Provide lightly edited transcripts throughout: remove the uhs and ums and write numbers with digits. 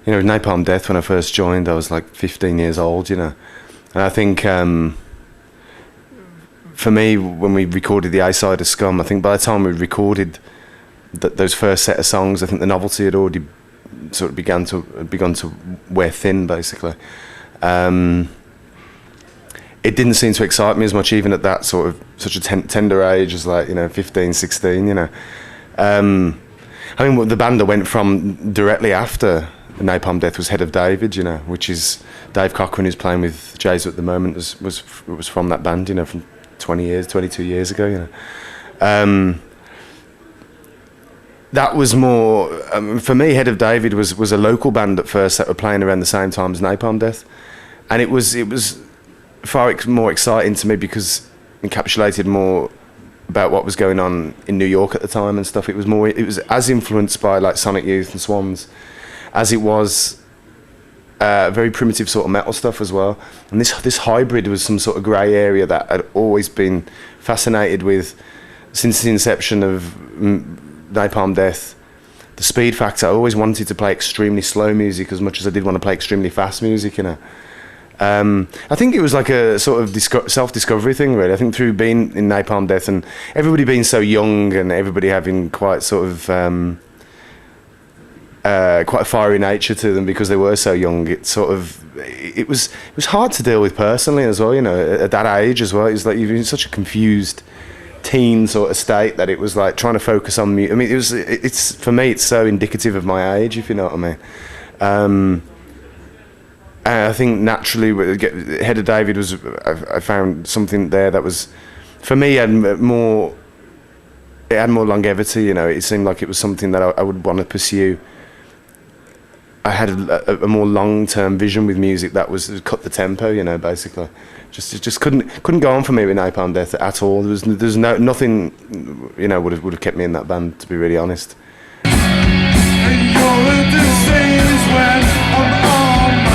you know, Napalm Death, when I first joined, I was like 15 years old, you know. And I think for me, when we recorded the A-side of Scum, I think by the time we recorded those first set of songs, I think the novelty had already sort of begun to wear thin, basically. It didn't seem to excite me as much, even at that sort of such a tender age as, like, you know, 15, 16, you know. I mean, the band I went from directly after Napalm Death was Head of David, you know, which is Dave Cochran, who's playing with Jesu at the moment, was from that band, you know, from 22 years ago, you know. That was more, for me, Head of David was a local band at first that were playing around the same time as Napalm Death, and it was far more exciting to me because it encapsulated more about what was going on in New York at the time and stuff. It was as influenced by, like, Sonic Youth and Swans as it was very primitive sort of metal stuff as well. And this hybrid was some sort of grey area that I'd always been fascinated with since the inception of Napalm Death. The speed factor, I always wanted to play extremely slow music as much as I did want to play extremely fast music, you know. I think it was like a sort of self-discovery thing, really. I think through being in Napalm Death and everybody being so young and everybody having quite sort of quite a fiery nature to them because they were so young, it was hard to deal with personally as well, you know, at that age as well. It was like you're in such a confused teen sort of state that it was like trying to focus on I mean, it's for me, it's so indicative of my age, if you know what I mean. And I think naturally, Head of David I found something there that was, for me, it had more longevity, you know. It seemed like it was something that I would want to pursue. I had a more long-term vision with music that was cut the tempo, you know, basically. Just couldn't go on for me with Napalm Death at all. There's nothing, you know, would have kept me in that band, to be really honest. And you're a disease when I'm on my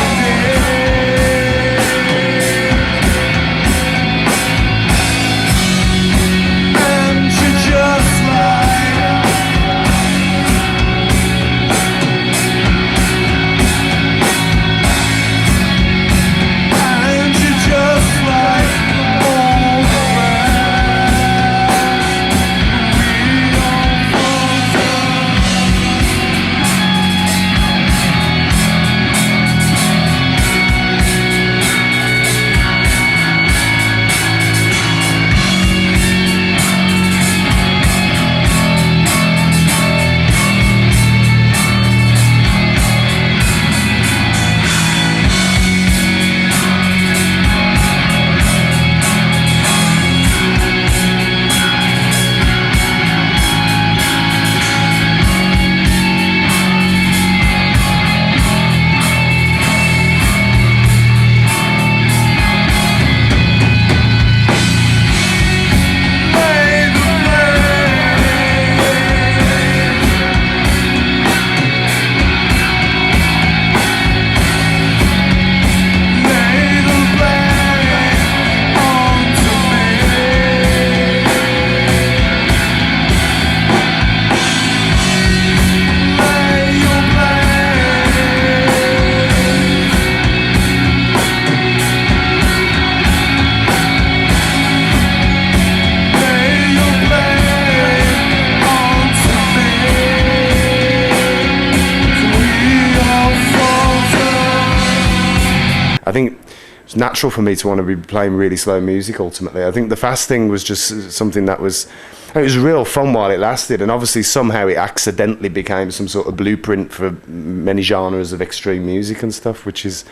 I think it's natural for me to want to be playing really slow music ultimately. I think the fast thing was just something that was real fun while it lasted, and obviously somehow it accidentally became some sort of blueprint for many genres of extreme music and stuff, which is,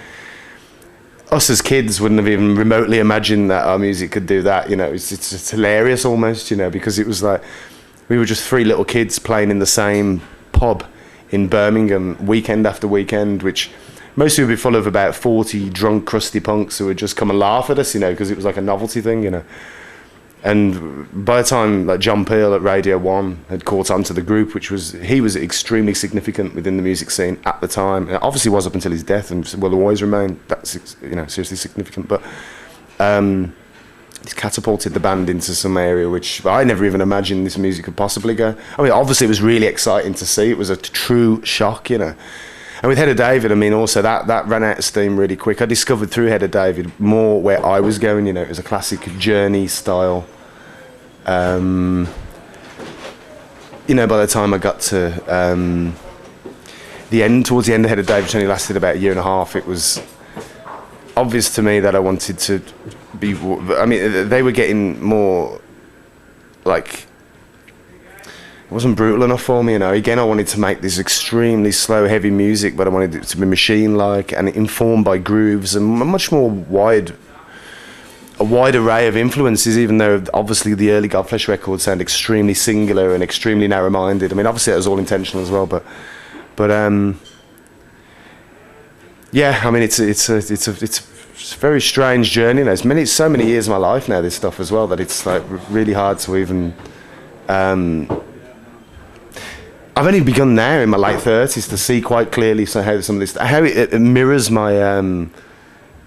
us as kids wouldn't have even remotely imagined that our music could do that, you know. It's hilarious almost, you know, because it was like we were just three little kids playing in the same pub in Birmingham weekend after weekend, which mostly would be full of about 40 drunk, crusty punks who would just come and laugh at us, you know, because it was like a novelty thing, you know. And by the time, like, John Peel at Radio 1 had caught on to the group, he was extremely significant within the music scene at the time. And it obviously was up until his death, and will always remain, that's, you know, seriously significant. But he's catapulted the band into some area which I never even imagined this music could possibly go. I mean, obviously it was really exciting to see. It was a true shock, you know. And with Head of David, I mean, also that ran out of steam really quick. I discovered through Head of David more where I was going. You know, it was a classic Journey style. You know, by the time I got to towards the end of Head of David, which only lasted about a year and a half, it was obvious to me that I wanted to be. I mean, they were getting more like. It wasn't brutal enough for me, you know. Again, I wanted to make this extremely slow, heavy music, but I wanted it to be machine-like and informed by grooves and a much more wide array of influences, even though obviously the early Godflesh records sound extremely singular and extremely narrow-minded. I mean, obviously that was all intentional as well, but yeah, I mean, it's a very strange journey. You know, it's so many years of my life now, this stuff as well, that it's like really hard to even. I've only begun now in my late 30s to see quite clearly how some of this, how it mirrors my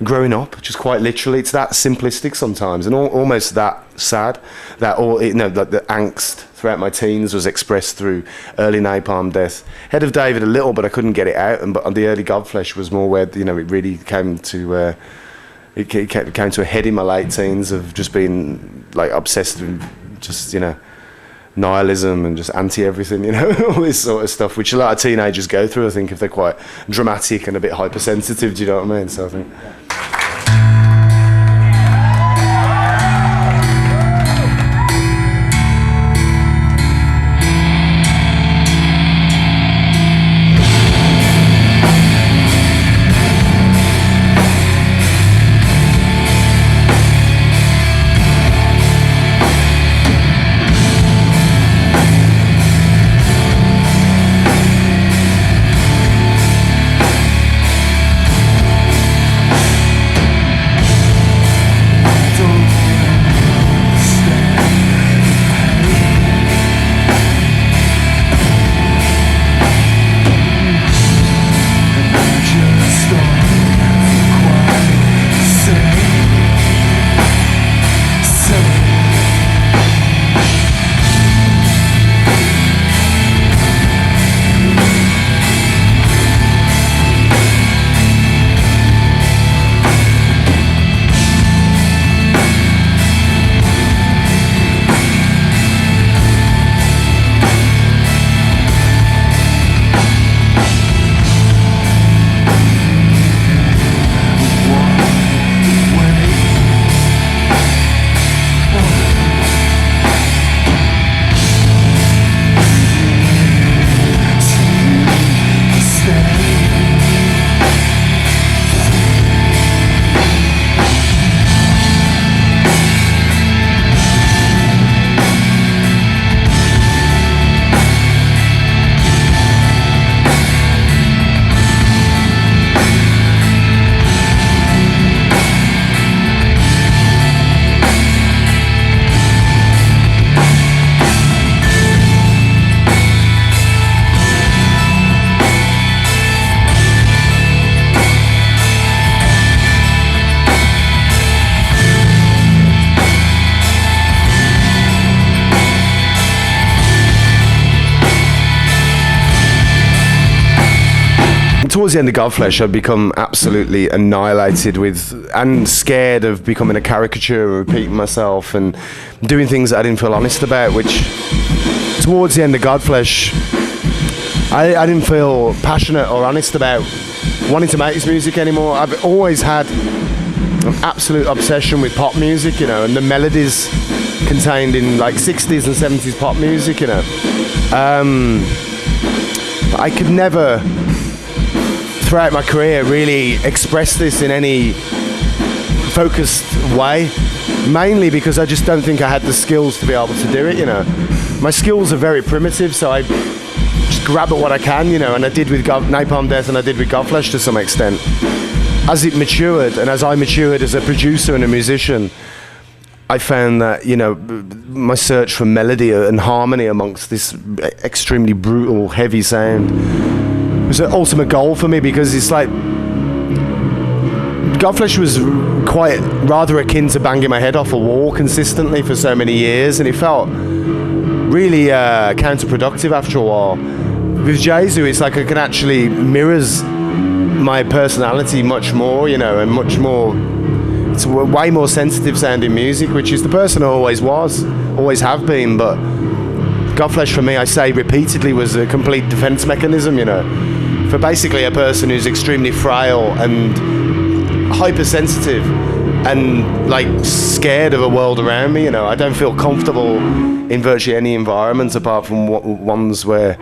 growing up, just quite literally. It's that simplistic sometimes, and almost that sad. That the angst throughout my teens was expressed through early Napalm Death. Head of David a little, but I couldn't get it out. But on the early Godflesh was more where, you know, it really came to. It came to a head in my late teens of just being like obsessed with just, you know, nihilism and just anti-everything, you know, all this sort of stuff, which a lot of teenagers go through, I think, if they're quite dramatic and a bit hypersensitive, do you know what I mean? So I think... Towards the end of Godflesh, I'd become absolutely annihilated with and scared of becoming a caricature and repeating myself and doing things that I didn't feel honest about, which towards the end of Godflesh, I didn't feel passionate or honest about wanting to make this music anymore. I've always had an absolute obsession with pop music, you know, and the melodies contained in like 60s and 70s pop music, you know. But I could never, throughout my career, really express this in any focused way, mainly because I just don't think I had the skills to be able to do it, you know. My skills are very primitive, so I just grab at what I can, you know, and I did with Napalm Death and I did with Godflesh to some extent. As it matured, and as I matured as a producer and a musician, I found that, you know, my search for melody and harmony amongst this extremely brutal, heavy sound was an ultimate goal for me, because it's like Godflesh was quite rather akin to banging my head off a wall consistently for so many years, and it felt really counterproductive after a while. with Jesu, it's like I can actually mirrors my personality much more, you know, and much more. It's way more sensitive sounding music, which is the person I always was, always have been. But Godflesh for me, I say repeatedly, was a complete defense mechanism, you know, for basically a person who's extremely frail and hypersensitive and like scared of the world around me. You know, I don't feel comfortable in virtually any environments apart from ones where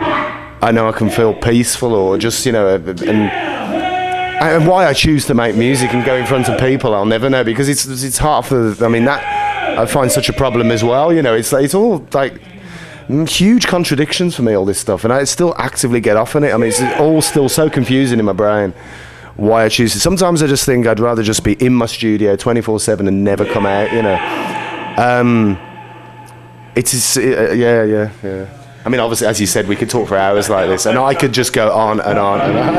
I know I can feel peaceful, or just, you know, and why I choose to make music and go in front of people, I'll never know, because it's half of, I mean, that I find such a problem as well, you know. It's all like huge contradictions for me, all this stuff, and I still actively get off on it. I mean, it's all still so confusing in my brain why I choose it. Sometimes I just think I'd rather just be in my studio 24/7 and never come out, you know. Yeah. I mean, obviously, as you said, we could talk for hours like this, and I could just go on and on and on.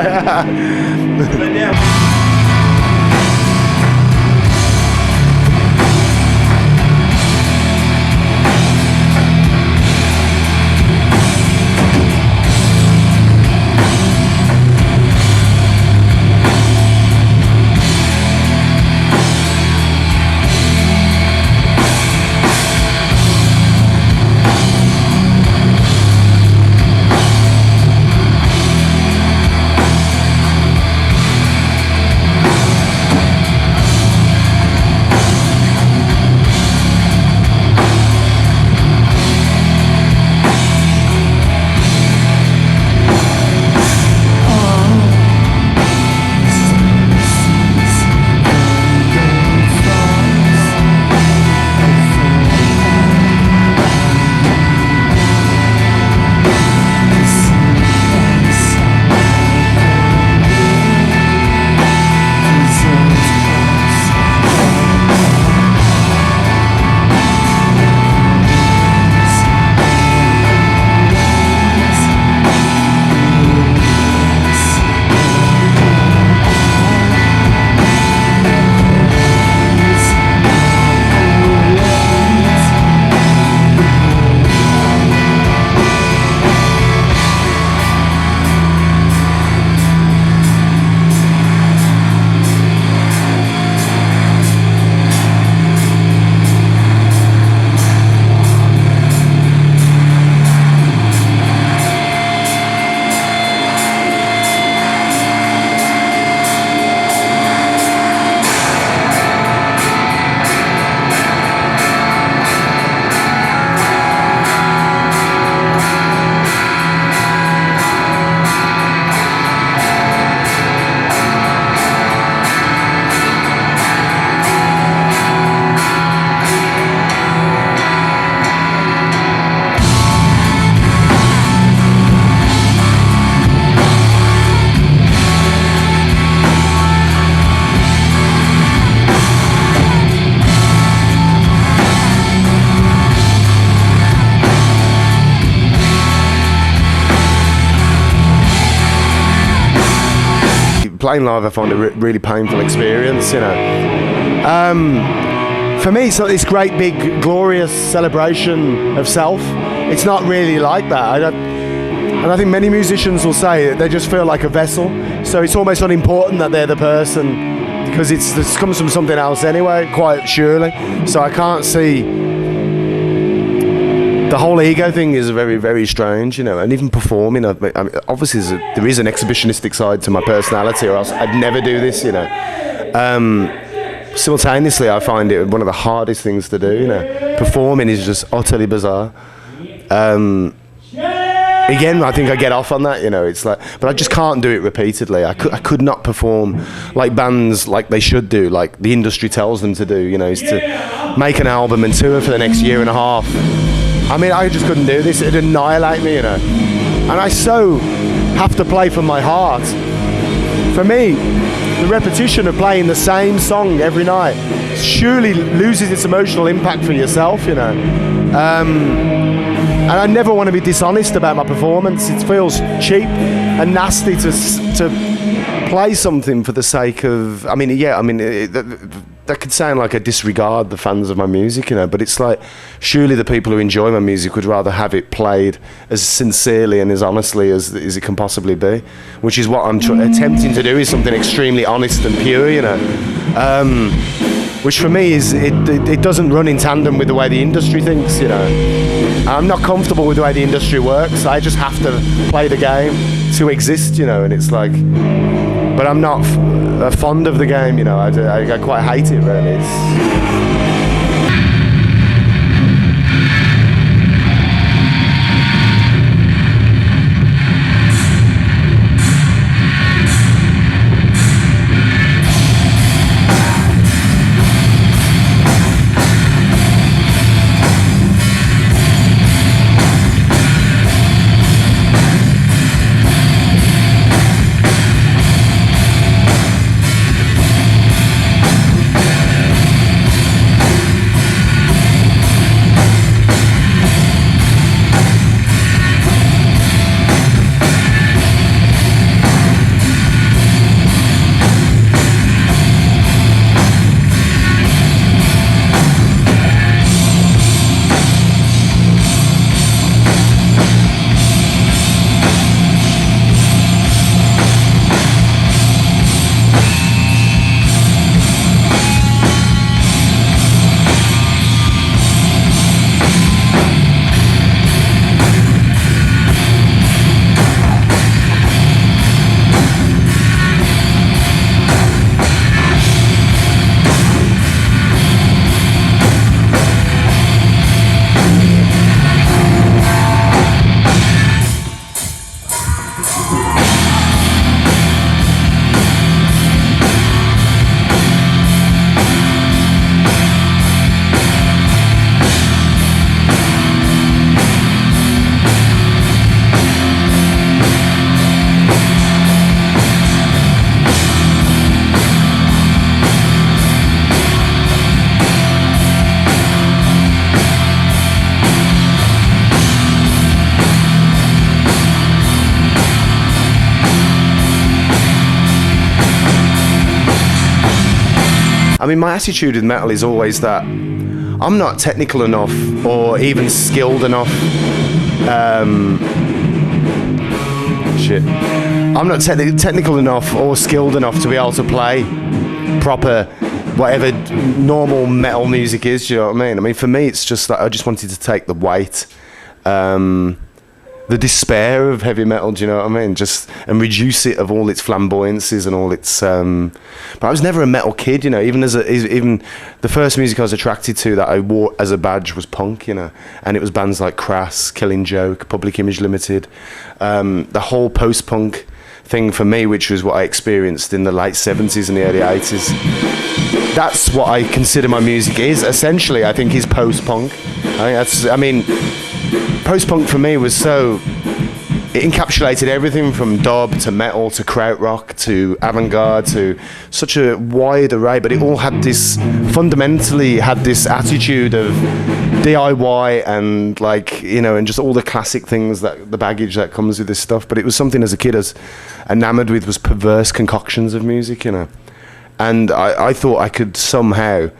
Playing live, I find a really painful experience, you know. For me, it's like this great big glorious celebration of self. It's not really like that. And I think many musicians will say that they just feel like a vessel, so it's almost unimportant that they're the person, because it comes from something else anyway, quite surely. So I can't see. The whole ego thing is very, very strange, you know, and even performing, I mean, obviously there is an exhibitionistic side to my personality, or else I'd never do this, you know. Simultaneously, I find it one of the hardest things to do, you know. Performing is just utterly bizarre. Again, I think I get off on that, you know. It's like, but I just can't do it repeatedly. I could not perform like bands like they should do, like the industry tells them to do, you know, is to make an album and tour for the next year and a half. I mean, I just couldn't do this. It'd annihilate me, you know. And I so have to play from my heart. For me, the repetition of playing the same song every night surely loses its emotional impact for yourself, you know. And I never want to be dishonest about my performance. It feels cheap and nasty to play something for the sake of. I mean, yeah. I mean, that could sound like I disregard the fans of my music, you know, but it's like, surely the people who enjoy my music would rather have it played as sincerely and as honestly as it can possibly be, which is what I'm attempting to do, is something extremely honest and pure, you know. Which for me is, it doesn't run in tandem with the way the industry thinks, you know. I'm not comfortable with the way the industry works. I just have to play the game to exist, you know, and it's like, but I'm not fond of the game, you know. I quite hate it, really. I mean, my attitude with metal is always that I'm not technical enough or even skilled enough. I'm not technical enough or skilled enough to be able to play proper, whatever normal metal music is. Do you know what I mean? I mean, for me, it's just that I just wanted to take the weight, the despair of heavy metal, do you know what I mean? Just, and reduce it of all its flamboyancies and all its, but I was never a metal kid, you know, even the first music I was attracted to that I wore as a badge was punk, you know, and it was bands like Crass, Killing Joke, Public Image Limited, the whole post-punk thing for me, which was what I experienced in the late 70s and the early 80s. That's what I consider my music is, essentially, I think, is post-punk. Post-punk for me was so, it encapsulated everything from dub to metal to krautrock to avant-garde to such a wide array, but it all had this, fundamentally had this attitude of DIY and, like, you know, and just all the classic things, that the baggage that comes with this stuff. But it was something as a kid I was enamored with, was perverse concoctions of music, you know. And I thought I could somehow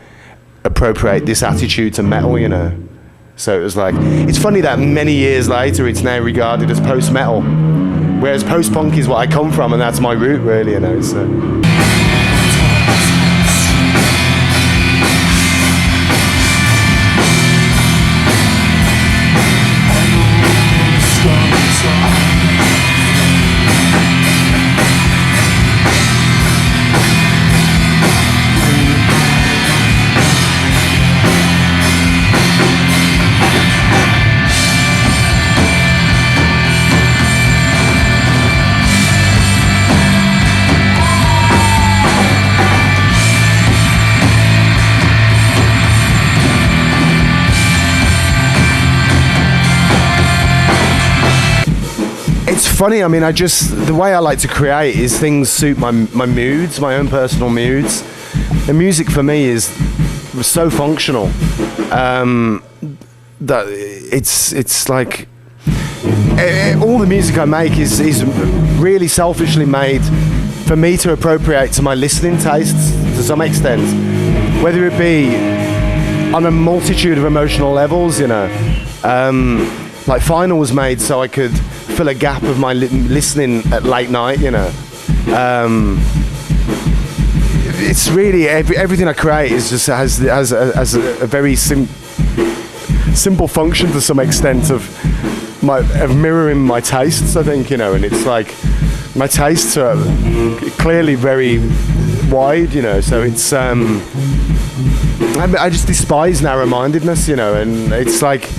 appropriate this attitude to metal, you know. So it was like, it's funny that many years later it's now regarded as post-metal, whereas post-punk is what I come from and that's my root, really, you know. So. Funny, I mean, the way I like to create is things suit my moods, my own personal moods. The music for me is so functional that it's like all the music I make is really selfishly made for me to appropriate to my listening tastes to some extent. whether it be on a multitude of emotional levels, you know. Like Final was made so I could fill a gap of my listening at late night, you know. It's really everything I create is just has a very simple function to some extent of mirroring my tastes, I think, you know. And it's like my tastes are clearly very wide, you know. So it's I just despise narrow-mindedness, you know. And it's like,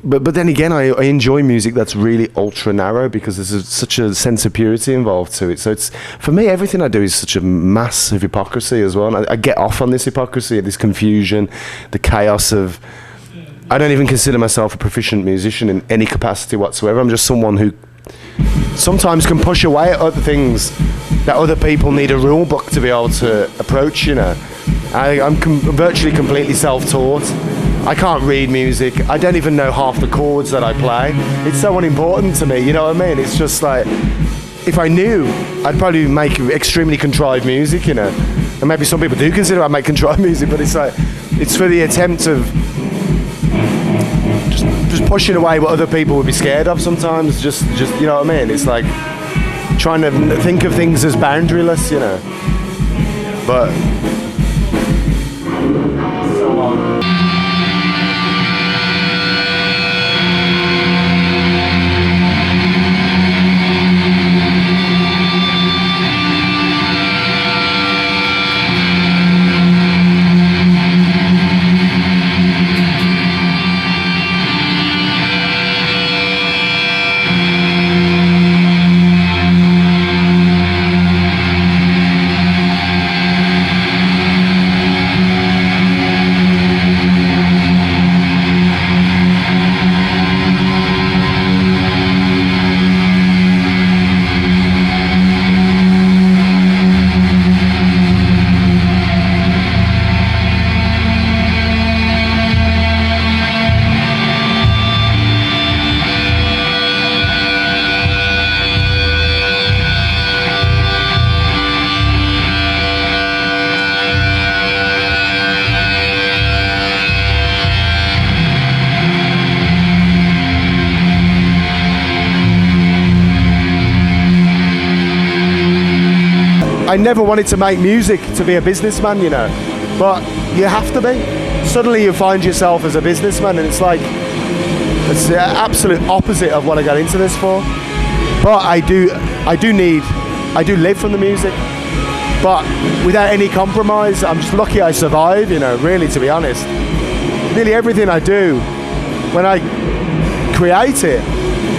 but then again, I enjoy music that's really ultra narrow because there's such a sense of purity involved to it. So it's, for me, everything I do is such a massive hypocrisy as well. And I get off on this hypocrisy, this confusion, the chaos of. I don't even consider myself a proficient musician in any capacity whatsoever. I'm just someone who sometimes can push away at other things that other people need a rule book to be able to approach, you know. I'm virtually completely self-taught. I can't read music. I don't even know half the chords that I play. It's so unimportant to me, you know what I mean? It's just like, if I knew, I'd probably make extremely contrived music, you know. And maybe some people do consider I make contrived music, but it's like, it's for the attempt of just pushing away what other people would be scared of sometimes. Just you know what I mean? It's like trying to think of things as boundaryless, you know. But so on. I never wanted to make music to be a businessman, you know, but you have to be. Suddenly you find yourself as a businessman, and it's like, it's the absolute opposite of what I got into this for. But I do live from the music, but without any compromise. I'm just lucky I survive, you know, really, to be honest. Nearly everything I do, when I create it,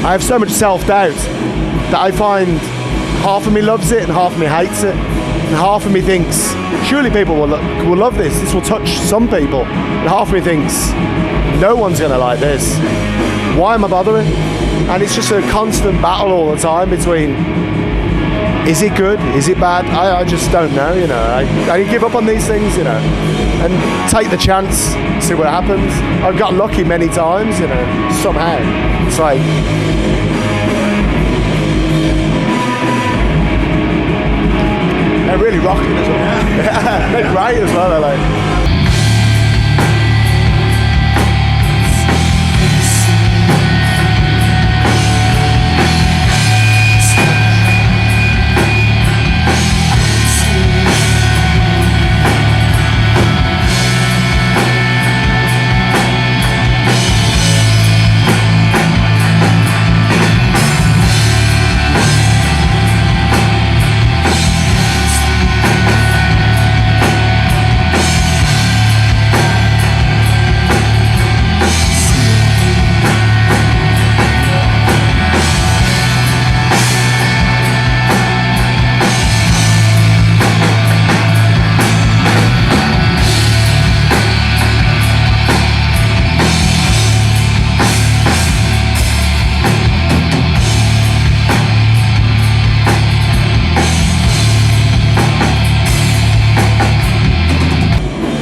I have so much self-doubt that I find half of me loves it and half of me hates it, and half of me thinks surely people will love this will touch some people, and half of me thinks no one's gonna like this, why am I bothering? And it's just a constant battle all the time between, is it good, is it bad? I just don't know, you know. I give up on these things, you know, and take the chance, see what happens. I've got lucky many times, you know, somehow. It's like, they're really rocking as well. They're great as well. They're like.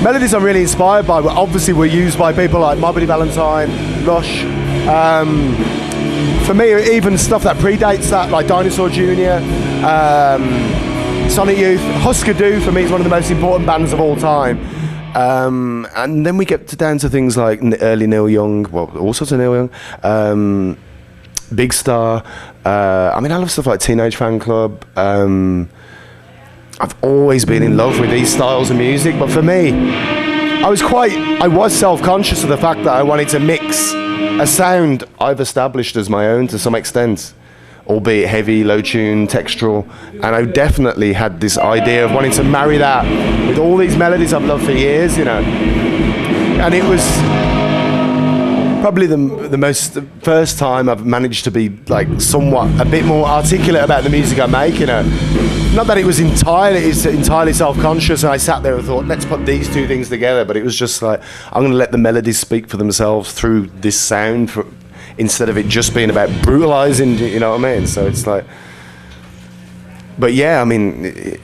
Melodies I'm really inspired by, obviously were used by people like My Bloody Valentine, Rush. For me, even stuff that predates that, like Dinosaur Jr., Sonic Youth, Husker Du for me is one of the most important bands of all time. And then we get down to things like early Neil Young, well, all sorts of Neil Young, Big Star. I mean, I love stuff like Teenage Fan Club. I've always been in love with these styles of music, but for me, I was self-conscious of the fact that I wanted to mix a sound I've established as my own to some extent, albeit heavy, low-tune, textural, and I definitely had this idea of wanting to marry that with all these melodies I've loved for years, you know. And it was probably the first time I've managed to be like somewhat a bit more articulate about the music I make, you know. Not that it's entirely self-conscious, and I sat there and thought, let's put these two things together, but it was just like, I'm going to let the melodies speak for themselves through this sound, instead of it just being about brutalizing, you know what I mean? So it's like, but yeah, I mean,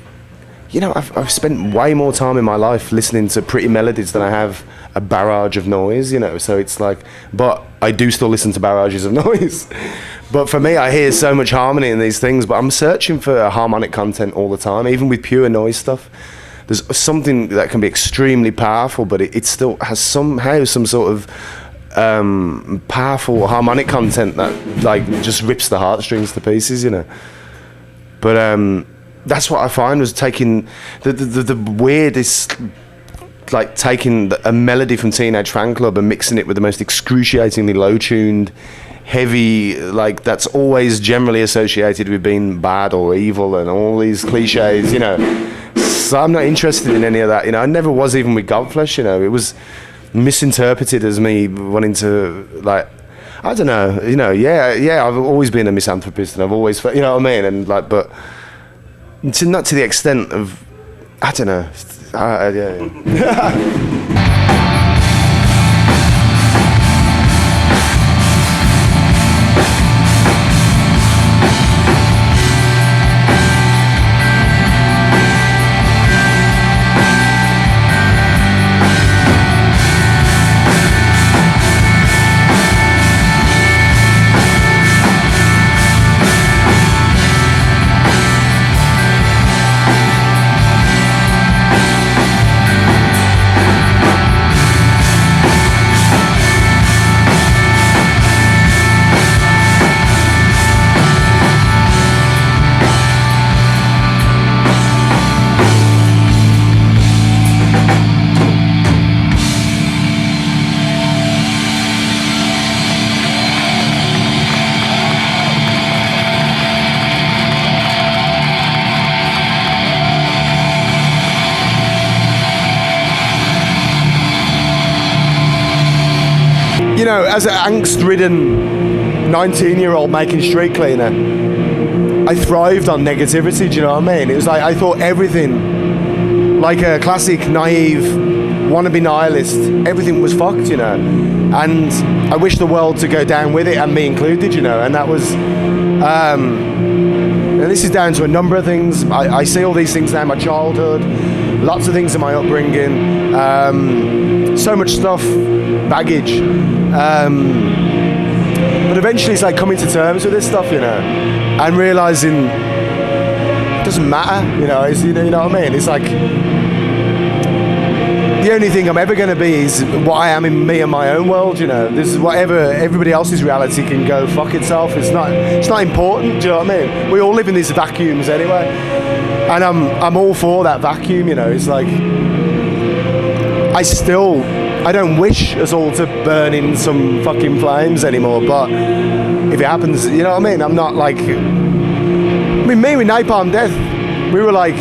you know, I've spent way more time in my life listening to pretty melodies than I have a barrage of noise, you know, so it's like, but I do still listen to barrages of noise. But for me, I hear so much harmony in these things, but I'm searching for harmonic content all the time, even with pure noise stuff. There's something that can be extremely powerful, but it still has somehow some sort of powerful harmonic content that like just rips the heartstrings to pieces, you know. But that's what I find was taking the weirdest, like taking a melody from Teenage Fan Club and mixing it with the most excruciatingly low-tuned, heavy, like that's always generally associated with being bad or evil and all these cliches, you know. So I'm not interested in any of that, you know. I never was, even with Godflesh, you know. It was misinterpreted as me wanting to, like, I don't know, you know. Yeah, I've always been a misanthropist, and I've always, you know what I mean, and like, but not to the extent of, I don't know. Yeah. You know, as an angst-ridden 19-year-old making street cleaner, I thrived on negativity, do you know what I mean? It was like, I thought everything, like a classic, naive, wannabe nihilist, everything was fucked, you know? And I wish the world to go down with it, and me included, you know? And that was, and this is down to a number of things. I see all these things now in my childhood, lots of things in my upbringing, so much stuff, baggage. But eventually it's like coming to terms with this stuff, you know, and realising it doesn't matter, you know, you know what I mean? It's like, the only thing I'm ever going to be is what I am in me and my own world, you know. This is whatever everybody else's reality can go fuck itself. It's not important, do you know what I mean? We all live in these vacuums anyway. And I'm all for that vacuum, you know. It's like, I don't wish us all to burn in some fucking flames anymore, but if it happens, you know what I mean? I'm not like, I mean, me with Napalm Death, we were like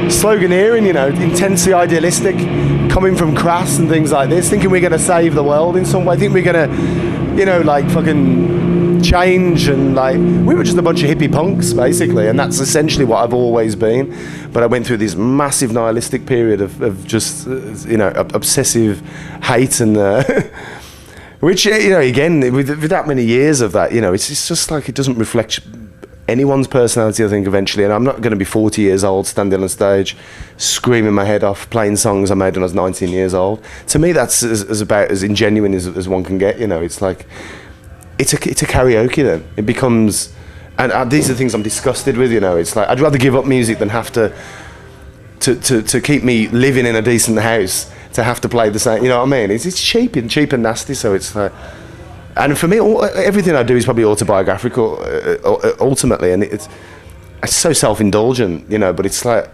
sloganeering, you know, intensely idealistic, coming from crass and things like this, thinking we're going to save the world in some way, think we're going to, you know, like fucking change, and like, we were just a bunch of hippie punks basically, and that's essentially what I've always been. But I went through this massive nihilistic period of just, you know, obsessive hate, and which, you know, again, with that many years of that, you know, it's just like, it doesn't reflect anyone's personality, I think, eventually. And I'm not going to be 40 years old standing on stage screaming my head off playing songs I made when I was 19 years old. To me, that's as about as ingenuine as one can get, you know. It's like, it's a karaoke then. It becomes And these are the things I'm disgusted with, you know. It's like, I'd rather give up music than have to keep me living in a decent house, to have to play the same, you know what I mean? It's cheap and nasty, so it's like... And for me, everything I do is probably autobiographical, ultimately, and it's so self-indulgent, you know, but it's like...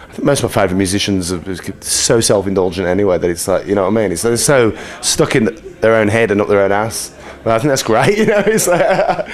I think most of my favourite musicians are so self-indulgent anyway that it's like, you know what I mean? It's they're so stuck in their own head and up their own ass. But I think that's great, you know. It's like,